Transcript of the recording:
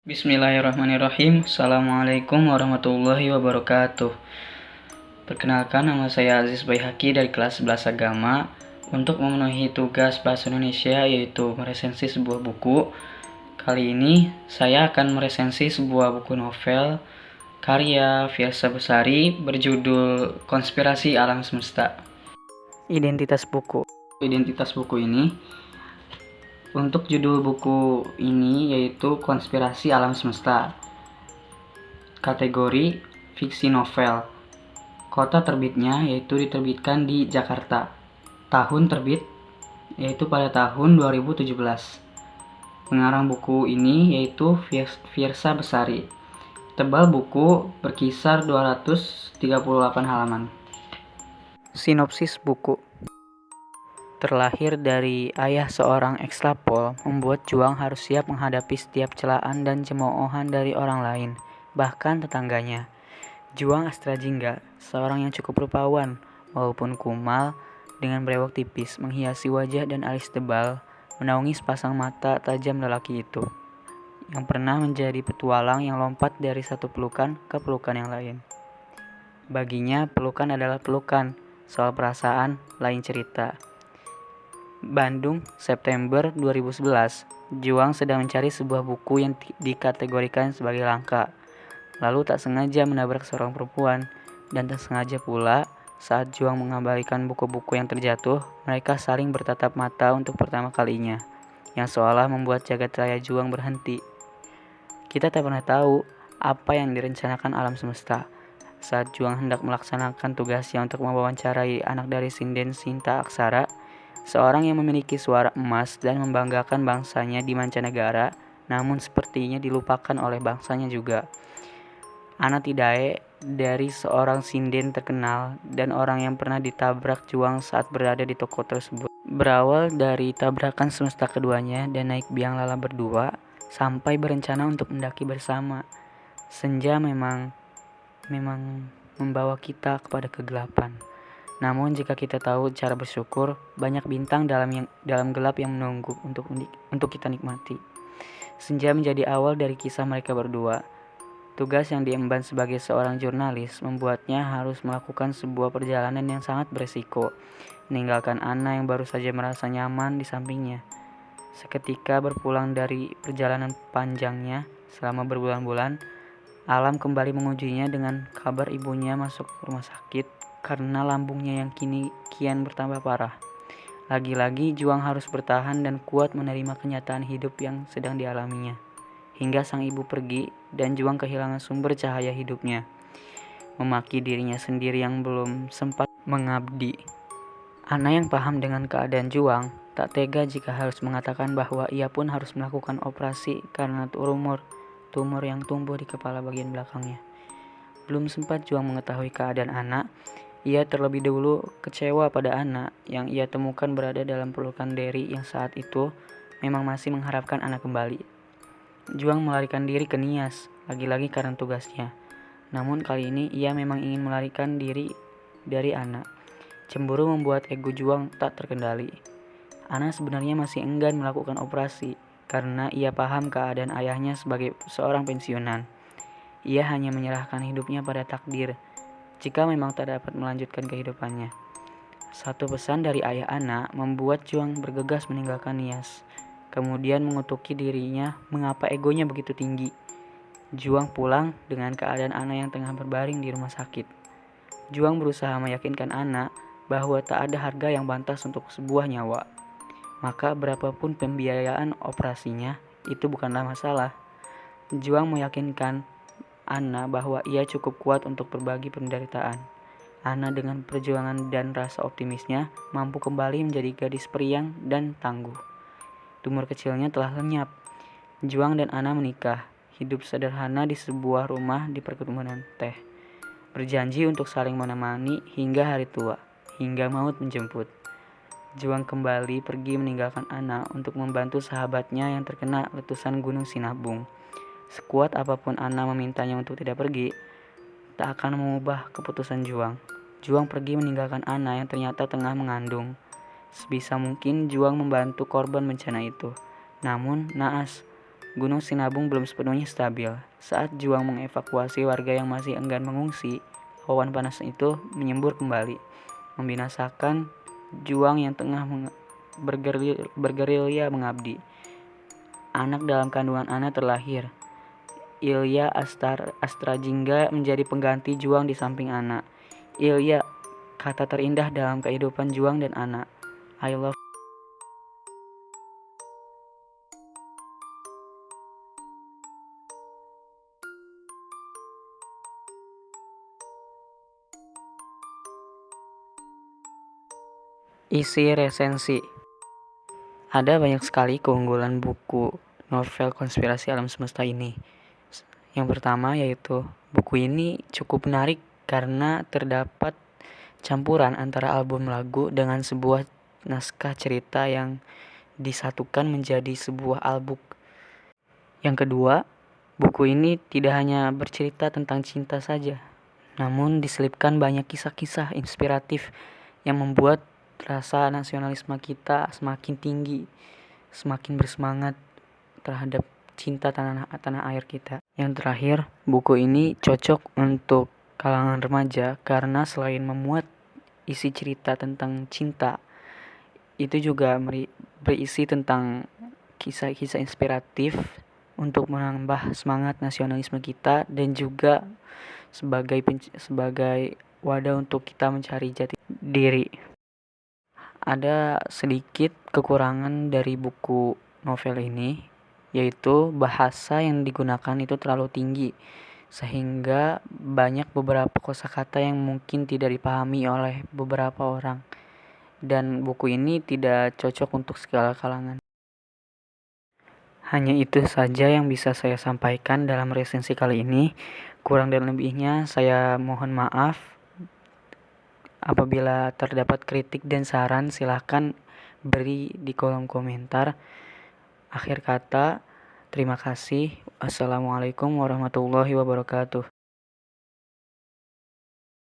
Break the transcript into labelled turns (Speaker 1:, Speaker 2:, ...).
Speaker 1: Bismillahirrahmanirrahim. Assalamualaikum warahmatullahi wabarakatuh. Perkenalkan, nama saya Aziz Baihaqi dari kelas 11 Agama. Untuk memenuhi tugas bahasa Indonesia yaitu meresensi sebuah buku. Kali ini saya akan meresensi sebuah buku novel karya Fiersa Besari berjudul Konspirasi Alam Semesta. Identitas buku ini, untuk judul buku ini yaitu Konspirasi Alam Semesta. Kategori fiksi novel. Kota terbitnya yaitu diterbitkan di Jakarta. Tahun terbit yaitu pada tahun 2017. Pengarang buku ini yaitu Fiersa Besari. Tebal buku berkisar 238 halaman. Sinopsis buku. Terlahir dari ayah seorang ekslapol, membuat Juang harus siap menghadapi setiap celaan dan cemoohan dari orang lain, bahkan tetangganya. Juang Astrajingga, seorang yang cukup rupawan, walaupun kumal, dengan brewok tipis, menghiasi wajah dan alis tebal, menaungi sepasang mata tajam lelaki itu, yang pernah menjadi petualang yang lompat dari satu pelukan ke pelukan yang lain. Baginya, pelukan adalah pelukan, soal perasaan lain cerita. Bandung, September 2011. Juang sedang mencari sebuah buku yang dikategorikan sebagai langka. Lalu tak sengaja menabrak seorang perempuan, dan tak sengaja pula saat Juang mengembalikan buku-buku yang terjatuh, mereka saling bertatap mata untuk pertama kalinya, yang seolah membuat jagat raya Juang berhenti. Kita tak pernah tahu apa yang direncanakan alam semesta. Saat Juang hendak melaksanakan tugasnya untuk mewawancarai anak dari sinden Sinta Aksara, seorang yang memiliki suara emas dan membanggakan bangsanya di mancanegara, namun sepertinya dilupakan oleh bangsanya juga. Ana Tidae dari seorang sinden terkenal dan orang yang pernah ditabrak Juang saat berada di toko tersebut. Berawal dari tabrakan semesta keduanya dan naik biang lala berdua, sampai berencana untuk mendaki bersama. Senja memang membawa kita kepada kegelapan. Namun jika kita tahu cara bersyukur, banyak bintang dalam gelap yang menunggu untuk kita nikmati. Senja menjadi awal dari kisah mereka berdua. Tugas yang diemban sebagai seorang jurnalis membuatnya harus melakukan sebuah perjalanan yang sangat beresiko, meninggalkan Ana yang baru saja merasa nyaman di sampingnya. Seketika berpulang dari perjalanan panjangnya selama berbulan-bulan, alam kembali mengujinya dengan kabar ibunya masuk rumah sakit karena lambungnya yang kian bertambah parah. Lagi-lagi Juang harus bertahan dan kuat menerima kenyataan hidup yang sedang dialaminya. Hingga sang ibu pergi dan Juang kehilangan sumber cahaya hidupnya, memaki dirinya sendiri yang belum sempat mengabdi. Ana yang paham dengan keadaan Juang tak tega jika harus mengatakan bahwa ia pun harus melakukan operasi karena tumor yang tumbuh di kepala bagian belakangnya. Belum sempat Juang mengetahui keadaan Ana, ia terlebih dahulu kecewa pada Ana yang ia temukan berada dalam pelukan Derry yang saat itu memang masih mengharapkan Ana kembali. Juang melarikan diri ke Nias, lagi-lagi karena tugasnya. Namun kali ini ia memang ingin melarikan diri dari Ana. Cemburu membuat ego Juang tak terkendali. Ana sebenarnya masih enggan melakukan operasi karena ia paham keadaan ayahnya sebagai seorang pensiunan. Ia hanya menyerahkan hidupnya pada takdir jika memang tak dapat melanjutkan kehidupannya. Satu pesan dari ayah Ana membuat Juang bergegas meninggalkan Nias, kemudian mengutuki dirinya mengapa egonya begitu tinggi. Juang pulang dengan keadaan Ana yang tengah berbaring di rumah sakit. Juang berusaha meyakinkan Ana bahwa tak ada harga yang pantas untuk sebuah nyawa. Maka berapapun pembiayaan operasinya, itu bukanlah masalah. Juang meyakinkan Ana bahwa ia cukup kuat untuk berbagi penderitaan. Ana dengan perjuangan dan rasa optimisnya mampu kembali menjadi gadis periang dan tangguh. Tumor kecilnya telah lenyap. Juang dan Ana menikah, hidup sederhana di sebuah rumah di perkebunan teh. Berjanji untuk saling menemani hingga hari tua, hingga maut menjemput. Juang kembali pergi meninggalkan Ana untuk membantu sahabatnya yang terkena letusan Gunung Sinabung. Sekuat apapun Ana memintanya untuk tidak pergi, tak akan mengubah keputusan Juang. Juang pergi meninggalkan Ana yang ternyata tengah mengandung. Sebisa mungkin Juang membantu korban bencana itu. Namun naas, Gunung Sinabung belum sepenuhnya stabil. Saat juang mengevakuasi warga yang masih enggan mengungsi, awan panas itu menyembur kembali, membinasakan juang yang tengah bergerilya mengabdi. Anak dalam kandungan Ana terlahir. Ilya Astrajingga menjadi pengganti Juang di samping Ana. Ilya, kata terindah dalam kehidupan Juang dan Ana. I love. Isi resensi. Ada banyak sekali keunggulan buku novel konspirasi alam semesta ini. Yang pertama yaitu buku ini cukup menarik karena terdapat campuran antara album lagu dengan sebuah naskah cerita yang disatukan menjadi sebuah album. Yang kedua, buku ini tidak hanya bercerita tentang cinta saja, namun diselipkan banyak kisah-kisah inspiratif yang membuat rasa nasionalisme kita semakin tinggi, semakin bersemangat terhadap cinta tanah air kita. Yang terakhir, buku ini cocok untuk kalangan remaja karena selain memuat isi cerita tentang cinta, itu juga berisi tentang kisah-kisah inspiratif untuk menambah semangat nasionalisme kita dan juga sebagai wadah untuk kita mencari jati diri. Ada sedikit kekurangan dari buku novel ini, yaitu bahasa yang digunakan itu terlalu tinggi, sehingga banyak beberapa kosakata yang mungkin tidak dipahami oleh beberapa orang. Dan buku ini tidak cocok untuk segala kalangan. Hanya itu saja yang bisa saya sampaikan dalam resensi kali ini. Kurang dan lebihnya saya mohon maaf. Apabila terdapat kritik dan saran, silahkan beri di kolom komentar. Akhir kata, terima kasih. Assalamualaikum warahmatullahi wabarakatuh.